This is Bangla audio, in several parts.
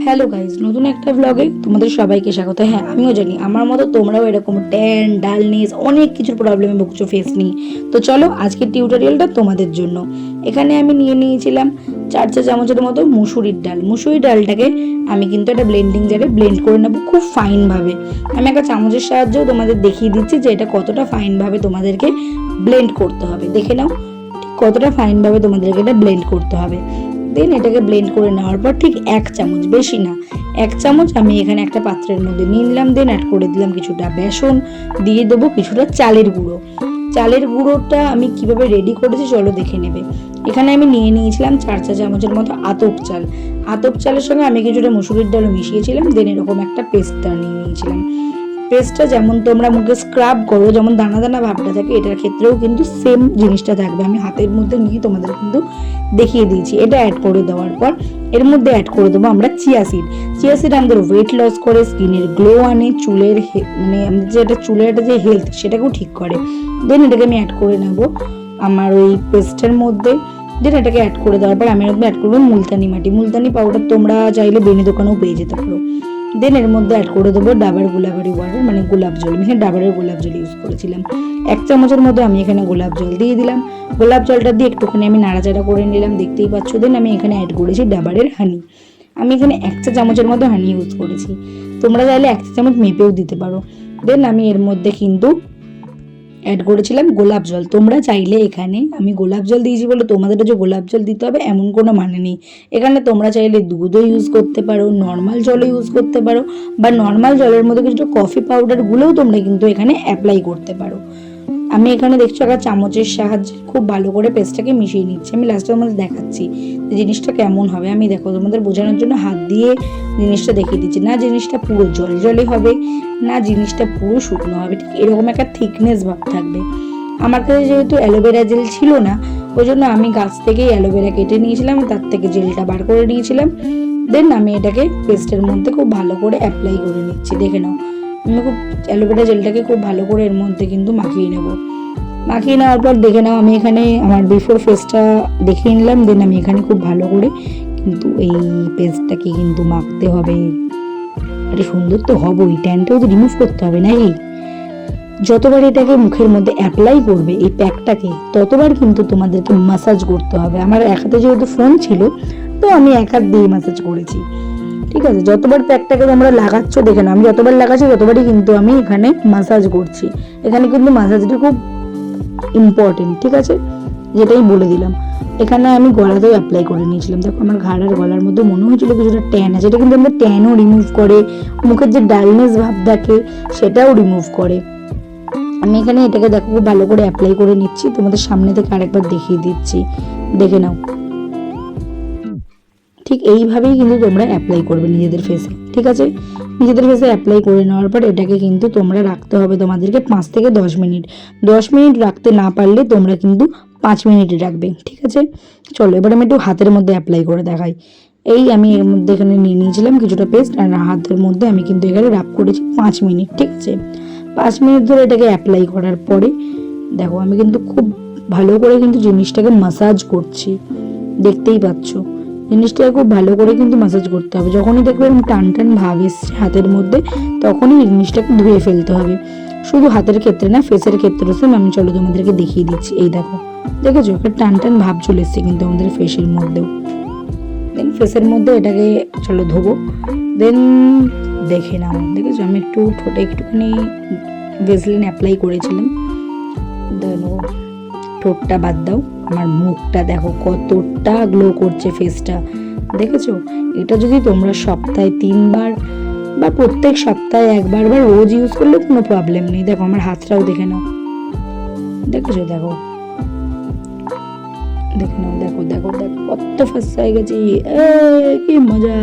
হ্যালো গাইজ, নতুন একটা ব্লগে তোমাদের সবাইকে স্বাগত। হ্যাঁ, আমিও জানি আমার মতো তোমরাও এরকম ট্যান, ডালনেস, অনেক কিছুর প্রবলেমে ভুগছো ফেস নিয়ে। তো চলো আজকের টিউটোরিয়ালটা তোমাদের জন্য। এখানে আমি নিয়ে নিয়েছিলাম 4 চা চামচের মতো মুসুরির ডাল। মুসুরির ডালটাকে আমি কিন্তু একটা ব্লেন্ডিং জারে ব্লেন্ড করে নেবো খুব ফাইনভাবে। আমি একটা চামচের সাহায্যেও তোমাদের দেখিয়ে দিচ্ছি যে এটা কতটা ফাইনভাবে তোমাদেরকে ব্লেন্ড করতে হবে। দেখে নাও ঠিক কতটা ফাইনভাবে তোমাদেরকে এটা ব্লেন্ড করতে হবে। দেন এটাকে ব্লেন্ড করে নেওয়ার পর ঠিক 1 চামচ, বেশি না 1 চামচ আমি এখানে একটা পাত্রের মধ্যে নিয়ে নিলাম। দেন অ্যাড করে দিলাম কিছুটা বেসন, দিয়ে দেবো কিছুটা চালের গুঁড়ো। চালের গুঁড়োটা আমি কিভাবে রেডি করেছি চলো দেখে নেবে। এখানে আমি নিয়ে নিয়েছিলাম 4 চা চামচের মতো আতপ চাল। আতপ চালের সঙ্গে আমি কিছুটা মুসুরির ডালও মিশিয়েছিলাম। দেন এরকম একটা পেস্টটা নিয়ে নিয়েছিলাম। পেস্টটা যেমন তোমরা মুখে স্ক্রাব করো, যেমন দানা দানা ভাবটা থাকে, এটার ক্ষেত্রেও কিন্তু সেম জিনিসটা থাকবে। আমি হাতের মধ্যে নিয়ে তোমাদের কিন্তু দেখিয়ে দিয়েছি। এটা অ্যাড করে দেওয়ার পর এর মধ্যে অ্যাড করে দেবো আমরা চিয়া সিড। চিয়া সিড আমাদের ওয়েট লস করে, স্কিনের গ্লো আনে, চুলের মানে আমাদের যেটা চুলের একটা যে হেলথ সেটাকেও ঠিক করে। দেন এটাকে আমি অ্যাড করে নেব আমার ওই পেস্টের মধ্যে। দেন এটাকে অ্যাড করে দেওয়ার পর আমি এর মধ্যে অ্যাড করবো মুলতানি মাটি। মুলতানি পাউডার তোমরা চাইলে বেনি দোকানেও পেয়ে যেতে পারো। দেন এর মধ্যে অ্যাড করে দেবো ডাবার গুলাবারি ওয়াটার, মানে গোলাপ জল। আমি এখানে ডাবারের গোলাপ জল ইউজ করেছিলাম। 1 চামচের মধ্যে আমি এখানে গোলাপ জল দিয়ে দিলাম। গোলাপ জলটা দিয়ে একটুখানি আমি নাড়াচাড়া করে নিলাম, দেখতেই পাচ্ছ। দেন আমি এখানে অ্যাড করেছি ডাবারের হানি। আমি এখানে 1 চা চামচের মতো হানি ইউজ করেছি। তোমরা চাইলে 1 চা চামচ মেপেও দিতে পারো। দেন আমি এর মধ্যে কিন্তু অ্যাড করেছিলাম গোলাপ জল। তোমরা চাইলে এখানে আমি গোলাপ জল দিয়েছি বলে তোমাদের যে গোলাপ জল দিতে হবে এমন কোনো মানে নেই। এখানে তোমরা চাইলে দুধও ইউজ করতে পারো, নর্মাল জলও ইউজ করতে পারো, বা নর্মাল জলের মধ্যে কিছু কফি পাউডারগুলোও তোমরা কিন্তু এখানে অ্যাপ্লাই করতে পারো। আমি এখানে দেখছো একটা চামচের সাহায্যে খুব ভালো করে পেস্টটাকে মিশিয়ে নিচ্ছি। আমি লাস্টে তোমাদের দেখাচ্ছি যে জিনিসটা কেমন হবে। আমি দেখো তোমাদের বোঝানোর জন্য হাত দিয়ে জিনিসটা দেখিয়ে দিচ্ছি। না জিনিসটা পুরো জল জলে হবে, না জিনিসটা পুরো শুকনো হবে, ঠিক এরকম একটা থিকনেস ভাব থাকবে। আমার কাছে যেহেতু অ্যালোভেরা জেল ছিল না, ওই জন্য আমি গাছ থেকেই অ্যালোভেরা কেটে নিয়েছিলাম, তার থেকে জেলটা বার করে নিয়েছিলাম। দেন আমি এটাকে পেস্টের মধ্যে খুব ভালো করে অ্যাপ্লাই করে নিচ্ছি। দেখে নাও আমি খুব অ্যালোভেরা জেলটাকে খুব ভালো করে এর মধ্যে কিন্তু মাখিয়ে নেব। মাখিয়ে নেওয়ার পর দেখে নাও আমি এখানে আমার বিফোর ফেসটা দেখিয়ে নিলাম। দেন আমি এখানে খুব ভালো করে কিন্তু এই পেস্টটাকে কিন্তু মাখতে হবে। আরে সুন্দর তো হবই, ট্যানটাও তো রিমুভ করতে হবে নাকি। যতবার এটাকে মুখের মধ্যে অ্যাপ্লাই করবে এই প্যাকটাকে, ততবার কিন্তু তোমাদেরকে মাসাজ করতে হবে। আমার এক হাতে যেহেতু ফোন ছিল, তো আমি এক হাত দিয়ে মাসাজ করেছি। ঠিক আছে, যতবার প্যাকটাকে তোমরা লাগাচ্ছ দেখে না, আমি যতবার লাগাচ্ছি ততবারই কিন্তু আমি এখানে মাসাজ করছি। এখানে কিন্তু মাসাজটা খুব ইম্পর্টেন্ট, ঠিক আছে, যেটাই বলে দিলাম। এখানে আমি গলাতেও অ্যাপ্লাই করে নিয়েছিলাম। দেখো আমার ঘাড় আর গলার মধ্যে মনে হয়েছিল কিছুটা ট্যান আছে, এটা কিন্তু আমাদের ট্যানও রিমুভ করে, মুখের যে ডালনেস ভাব থাকে সেটাও রিমুভ করে। আমি এখানে এটাকে দেখো খুব ভালো করে অ্যাপ্লাই করে নিচ্ছি, তোমাদের সামনে থেকে আরেকবার দেখিয়ে দিচ্ছি, দেখে নাও। ঠিক এইভাবেই কিন্তু তোমরা অ্যাপ্লাই করবে নিজেদের ফেসে, ঠিক আছে। নিজেদের ফেসে অ্যাপ্লাই করে নেওয়ার পর এটাকে কিন্তু তোমরা রাখতে হবে তোমাদেরকে 5 থেকে 10 মিনিট। 10 মিনিট রাখতে না পারলে তোমরা কিন্তু 5 মিনিটই রাখবে, ঠিক আছে। চলো এবার আমি একটু হাতের মধ্যে অ্যাপ্লাই করে দেখাই। এই আমি এর মধ্যে এখানে নিয়ে নিয়েছিলাম কিছুটা পেস্ট, আর হাতের মধ্যে আমি কিন্তু এখানে রাব করেছি 5 মিনিট, ঠিক আছে। 5 মিনিট ধরে এটাকে অ্যাপ্লাই করার পরে দেখো আমি কিন্তু খুব ভালো করে কিন্তু জিনিসটাকে মাসাজ করছি, দেখতেই পাচ্ছ। জিনিসটাকে খুব ভালো করে কিন্তু মাসাজ করতে হবে। যখনই দেখবে এরকম টান টান ভাব এসছে হাতের মধ্যে, তখনই এই জিনিসটাকে ধুয়ে ফেলতে হবে। শুধু হাতের ক্ষেত্রে না, ফেসের ক্ষেত্রে সেম। আমি চলো তোমাদেরকে দেখিয়ে দিচ্ছি। এই দেখো, দেখেছো একটা টান টান ভাব চলে এসছে কিন্তু আমাদের ফেসের মধ্যেও। দেন ফেসের মধ্যে এটাকে চলো ধোবো। দেন দেখে নাও, দেখেছো আমি একটু ঠোঁটে একটুখানি ভেসলিন অ্যাপ্লাই করেছিলাম। দেখো ঠোঁটটা বাদ দাও, আমার মুখটা দেখো কতটা গ্লো করছে ফেসটা, দেখেছো। এটা যদি তোমরা সপ্তাহে 3 বার বা প্রত্যেক সপ্তাহে 1 বার বা রোজ ইউজ করলে কোনো প্রবলেম নেই। দেখো আমার হাতটাও দেখে নাও, দেখেছো, দেখো দেখে নাও, দেখো দেখো দেখো কত ফর্সা হয়ে গেছে, কি মজা।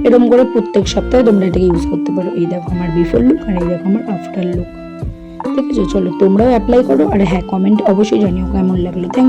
এরকম করে প্রত্যেক সপ্তাহে তোমরা এটাকে ইউজ করতে পারো। এই দেখো আমার বিফোর লুক, আর এই দেখো আমার আফটার লুক, দেখেছো। চলো তোমরাও অ্যাপ্লাই করো, আর হ্যাঁ কমেন্ট অবশ্যই জানিও কেমন লাগলো। থ্যাংক